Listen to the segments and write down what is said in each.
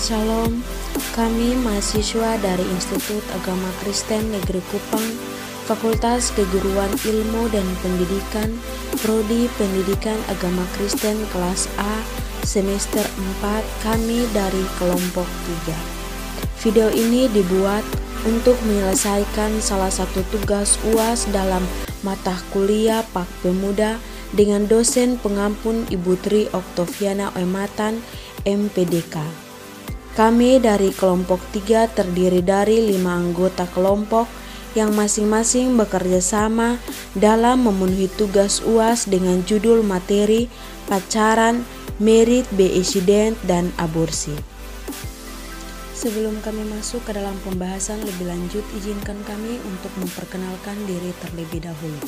Shalom, kami mahasiswa dari Institut Agama Kristen Negeri Kupang, Fakultas Keguruan Ilmu dan Pendidikan, Prodi Pendidikan Agama Kristen kelas A, semester 4, kami dari kelompok 3. Video ini dibuat untuk menyelesaikan salah satu tugas UAS dalam mata kuliah Pak Pemuda dengan dosen pengampun Ibu Tri Oktaviana Ematan, MPDK. Kami dari kelompok 3 terdiri dari 5 anggota kelompok yang masing-masing bekerja sama dalam memenuhi tugas UAS dengan judul materi pacaran, merit, beaccident, dan aborsi. Sebelum kami masuk ke dalam pembahasan lebih lanjut, izinkan kami untuk memperkenalkan diri terlebih dahulu.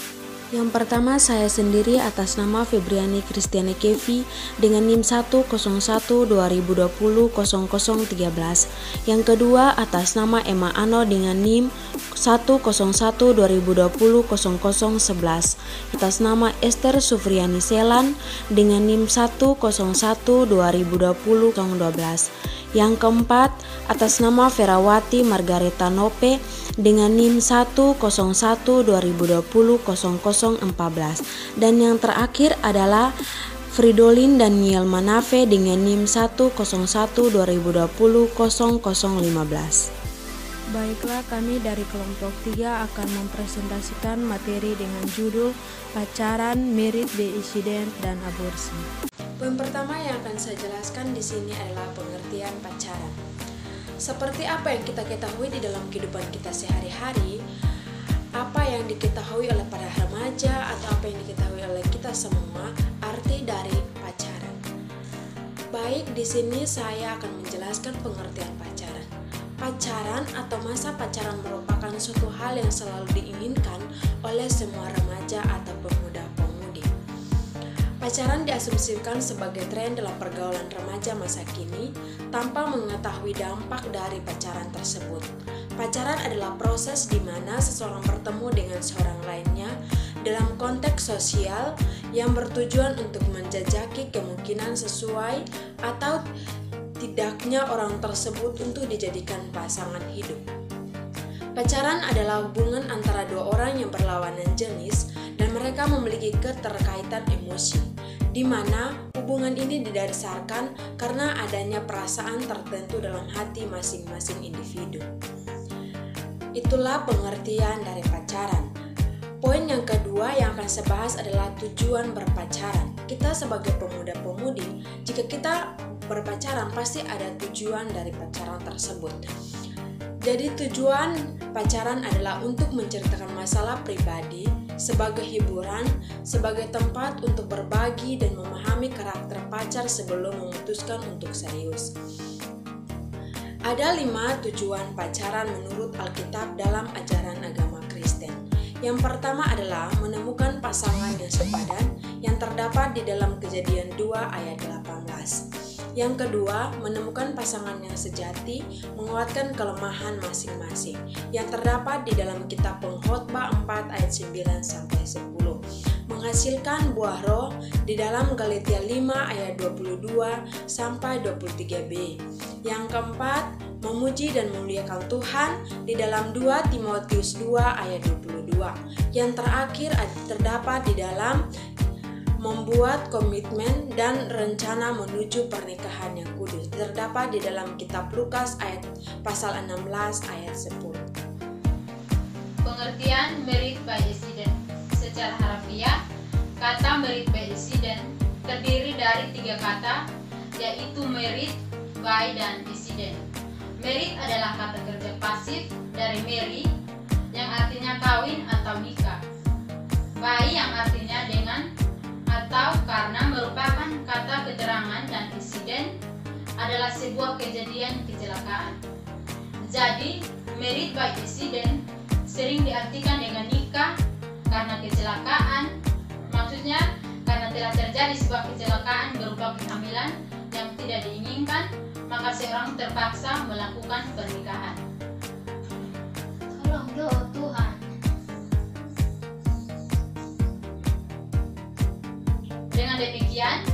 Yang pertama, saya sendiri atas nama Febriani Kristiani Kevi dengan NIM 101-2020-0013. Yang kedua, atas nama Emma Ano dengan NIM 101-2020-0011. Atas nama Esther Sufriani Selan dengan NIM 101-2020-012. Yang keempat, atas nama Ferawati Margareta Nope dengan NIM 101-2020-0014. Dan yang terakhir adalah Fridolin Daniel Manafe dengan NIM 101-2020-0015. Baiklah, kami dari kelompok 3 akan mempresentasikan materi dengan judul pacaran, merit, beaccident, dan aborsi. Poin pertama yang akan saya jelaskan di sini adalah pengertian pacaran. Seperti apa yang kita ketahui di dalam kehidupan kita sehari-hari, apa yang diketahui oleh para remaja atau apa yang diketahui oleh kita semua, arti dari pacaran. Baik, di sini saya akan menjelaskan pengertian pacaran. Pacaran atau masa pacaran merupakan suatu hal yang selalu diinginkan oleh semua remaja atau pemuda-pemudi. Pacaran diasumsikan sebagai tren dalam pergaulan remaja masa kini tanpa mengetahui dampak dari pacaran tersebut. Pacaran adalah proses di mana seseorang bertemu dengan seorang lainnya dalam konteks sosial yang bertujuan untuk menjajaki kemungkinan sesuai atau tidaknya orang tersebut untuk dijadikan pasangan hidup. Pacaran adalah hubungan antara dua orang yang berlawanan jenis dan mereka memiliki keterkaitan emosi, di mana hubungan ini didasarkan karena adanya perasaan tertentu dalam hati masing-masing individu. Itulah pengertian dari pacaran. Poin yang kedua yang akan saya bahas adalah tujuan berpacaran. Kita sebagai pemuda-pemudi, jika kita berpacaran pasti ada tujuan dari pacaran tersebut. Jadi tujuan pacaran adalah untuk menceritakan masalah pribadi, sebagai hiburan, sebagai tempat untuk berbagi dan memahami karakter pacar sebelum memutuskan untuk serius. Ada 5 tujuan pacaran menurut Alkitab dalam ajaran agama Kristen. Yang pertama adalah menemukan pasangan yang sepadan yang terdapat di dalam Kejadian 2 ayat 18. Yang kedua, menemukan pasangan yang sejati, menguatkan kelemahan masing-masing, yang terdapat di dalam kitab Pengkhotbah 4 ayat 9-10. Menghasilkan buah roh di dalam Galatia 5 ayat 22-23b. Yang keempat, memuji dan memuliakan Tuhan di dalam 2 Timotius 2 ayat 22. Yang terakhir terdapat di dalam membuat komitmen dan rencana menuju pernikahan yang kudus, terdapat di dalam kitab Lukas ayat pasal 16 ayat 10. Pengertian merit by accident. Secara harfiah, kata merit by accident terdiri dari 3 kata, yaitu merit, by, dan accident. Merit adalah kata kerja pasif dari marry yang artinya kawin atau nikah. By yang artinya dengan atau karena merupakan kata keterangan, dan insiden adalah sebuah kejadian kecelakaan. Jadi, merit by accident sering diartikan dengan nikah karena kecelakaan, maksudnya karena telah terjadi sebuah kecelakaan berupa kehamilan yang tidak diinginkan, maka seorang terpaksa melakukan pernikahan. Tolong doa Tuhan. Dengan demikian,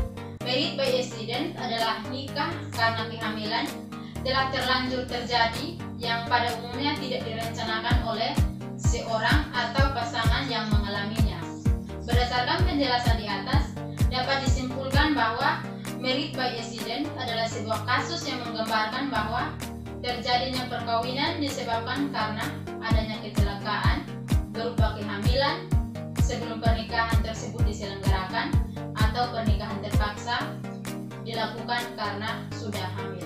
merit by accident adalah nikah karena kehamilan telah terlanjur terjadi yang pada umumnya tidak direncanakan oleh seorang atau pasangan yang mengalaminya. Berdasarkan penjelasan di atas, dapat disimpulkan bahwa married by accident adalah sebuah kasus yang menggambarkan bahwa terjadinya perkawinan disebabkan karena adanya kecelakaan berupa kehamilan sebelum pernikahan tersebut diselenggarakan atau pernikahan terpaksa dilakukan karena sudah hamil.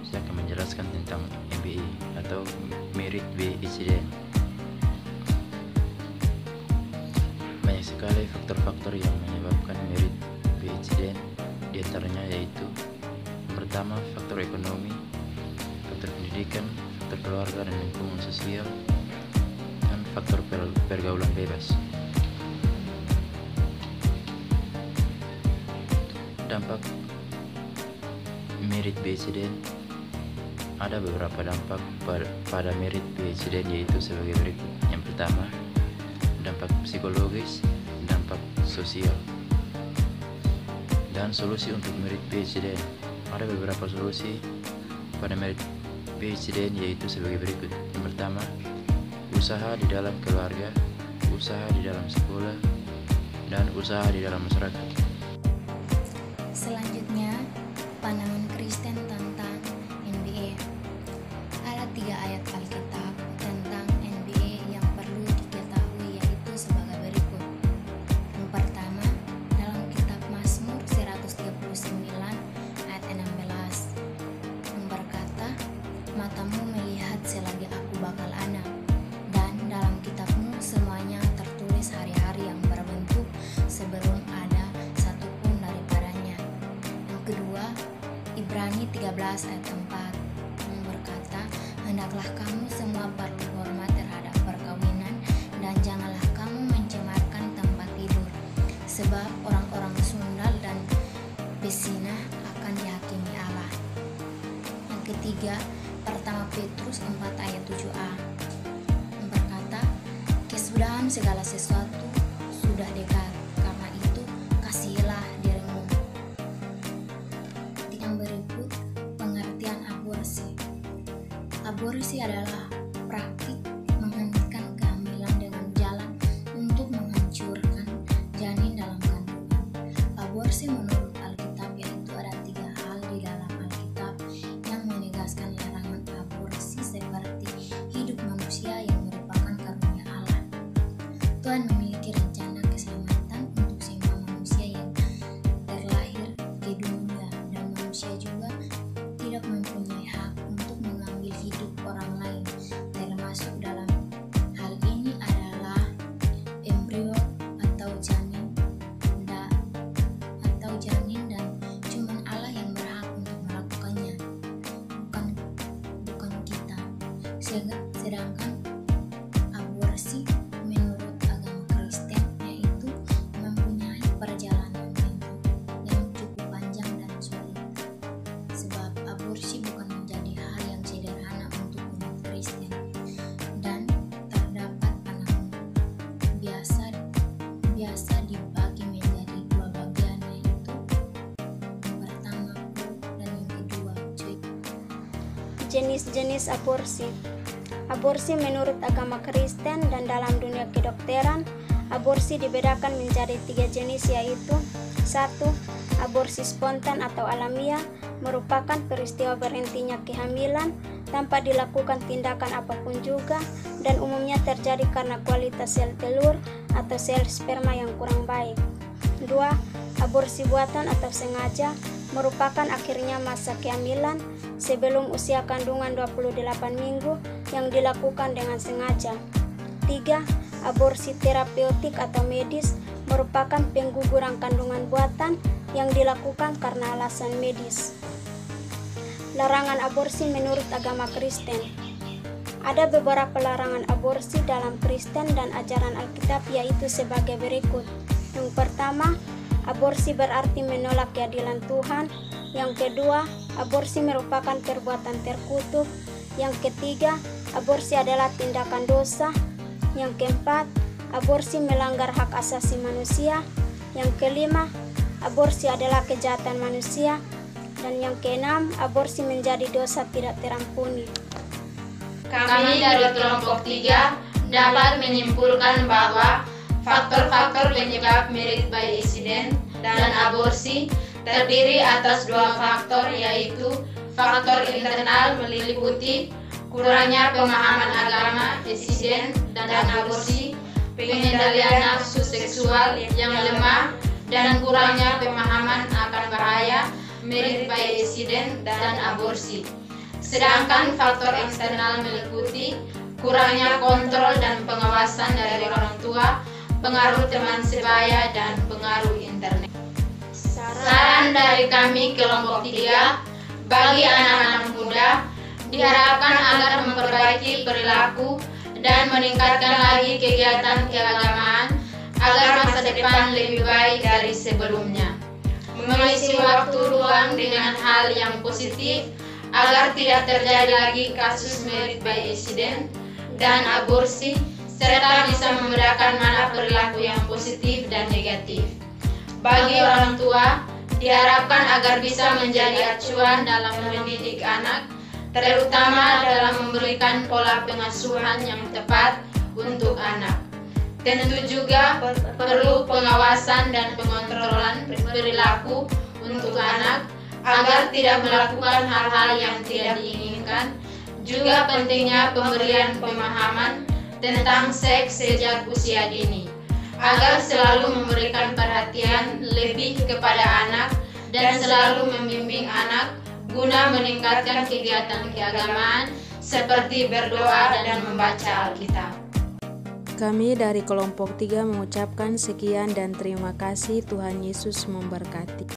Saya akan menjelaskan tentang MBA atau Married by Accident. Banyak sekali faktor-faktor yang menyebabkan married by accident. Di antaranya yaitu pertama, faktor ekonomi, faktor pendidikan, faktor keluarga dan lingkungan sosial, dan faktor pergaulan bebas. Dampak married by accident, ada beberapa dampak pada married by accident, yaitu sebagai berikut. Yang pertama, dampak psikologis, dampak sosial, dan solusi untuk married by accident. Ada beberapa solusi pada married by accident, yaitu sebagai berikut. Yang pertama, usaha di dalam keluarga, usaha di dalam sekolah, dan usaha di dalam masyarakat. Selanjutnya, pandangan Kristen tentang NBA. Ada 3 ayat Alkitab tentang NBA yang perlu diketahui, yaitu sebagai berikut. Yang pertama, dalam kitab Mazmur 139 ayat 16 yang berkata, "Matamu melihat selagi aku bakal anak, dan dalam kitabmu semuanya tertulis hari-hari yang berbentuk sebelum ada satupun daripadanya." Yang kedua, Ibrani 13 ayat 4 yang berkata, "Hendaklah kamu semua perlu hormat terhadap perkawinan, dan janganlah kamu mencemarkan tempat tidur, sebab orang-orang sundal dan pezinah akan dihakimi Allah." Yang ketiga, pertama Petrus 4 ayat 7a yang berkata, "Kesudahan segala sesuatu sudah dekat, karena itu kasihilah dirimu." Yang berikut, pengertian aborsi. Aborsi adalah praktik menghentikan kehamilan dengan jalan untuk menghancurkan janin dalam kandungan. Aborsi menurut Alkitab yaitu ada 3 hal di dalam Alkitab yang menegaskan larangan aborsi, seperti hidup manusia yang merupakan karunia Allah. Tuhan memiliki rencana keselamatan untuk semua manusia yang terlahir ke dunia, dan manusia juga tidak mempunyai hak untuk mengambil hidup orang lain, termasuk dalam hal ini adalah embrio atau janin, dan cuma Allah yang berhak untuk melakukannya, bukan kita. Sedangkan aborsi menurut agama Kristen yaitu mempunyai perjalanan yang cukup panjang dan sulit, sebab aborsi bukan menjadi hal yang sederhana untuk umat Kristen, dan terdapat pandangan biasa dibagi menjadi 2 bagian, yaitu yang pertama pro dan yang kedua cuek. Jenis-jenis aborsi. Aborsi menurut agama Kristen dan dalam dunia kedokteran, aborsi dibedakan menjadi 3 jenis, yaitu 1. Aborsi spontan atau alamiah merupakan peristiwa berhentinya kehamilan tanpa dilakukan tindakan apapun juga, dan umumnya terjadi karena kualitas sel telur atau sel sperma yang kurang baik. 2. Aborsi buatan atau sengaja merupakan akhirnya masa kehamilan sebelum usia kandungan 28 minggu yang dilakukan dengan sengaja. 3. Aborsi terapeutik atau medis merupakan pengguguran kandungan buatan yang dilakukan karena alasan medis. Larangan aborsi menurut agama Kristen. Ada beberapa larangan aborsi dalam Kristen dan ajaran Alkitab, yaitu sebagai berikut. Yang pertama, aborsi berarti menolak keadilan Tuhan. Yang kedua, aborsi merupakan perbuatan terkutuk. Yang ketiga, aborsi adalah tindakan dosa. Yang keempat, aborsi melanggar hak asasi manusia. Yang kelima, aborsi adalah kejahatan manusia. Dan yang keenam, aborsi menjadi dosa tidak terampuni. Kami dari kelompok 3 dapat menyimpulkan bahwa faktor-faktor penyebab merit by accident dan aborsi terdiri atas 2 faktor, yaitu faktor internal meliputi kurangnya pemahaman agama, accident dan aborsi, pengendalian nafsu seksual yang lemah, dan kurangnya pemahaman akan bahaya merit by accident dan aborsi. Sedangkan faktor eksternal meliputi kurangnya kontrol dan pengawasan dari orang tua, pengaruh teman sebaya, dan pengaruh internet. Saran dari kami kelompok 3 bagi anak-anak muda diharapkan agar memperbaiki perilaku dan meningkatkan lagi kegiatan keagamaan agar masa depan lebih baik dari sebelumnya. Mengisi waktu luang dengan hal yang positif agar tidak terjadi lagi kasus merit by accident dan aborsi, serta bisa membedakan mana perilaku yang positif dan negatif. Bagi orang tua, diharapkan agar bisa menjadi acuan dalam mendidik anak, terutama dalam memberikan pola pengasuhan yang tepat untuk anak. Tentu juga perlu pengawasan dan pengontrolan perilaku untuk anak agar tidak melakukan hal-hal yang tidak diinginkan. Juga pentingnya pemberian pemahaman tentang seks sejak usia dini, agar selalu memberikan perhatian lebih kepada anak dan selalu membimbing anak guna meningkatkan kegiatan keagamaan seperti berdoa dan membaca Alkitab. Kami dari kelompok 3 mengucapkan sekian dan terima kasih. Tuhan Yesus memberkati.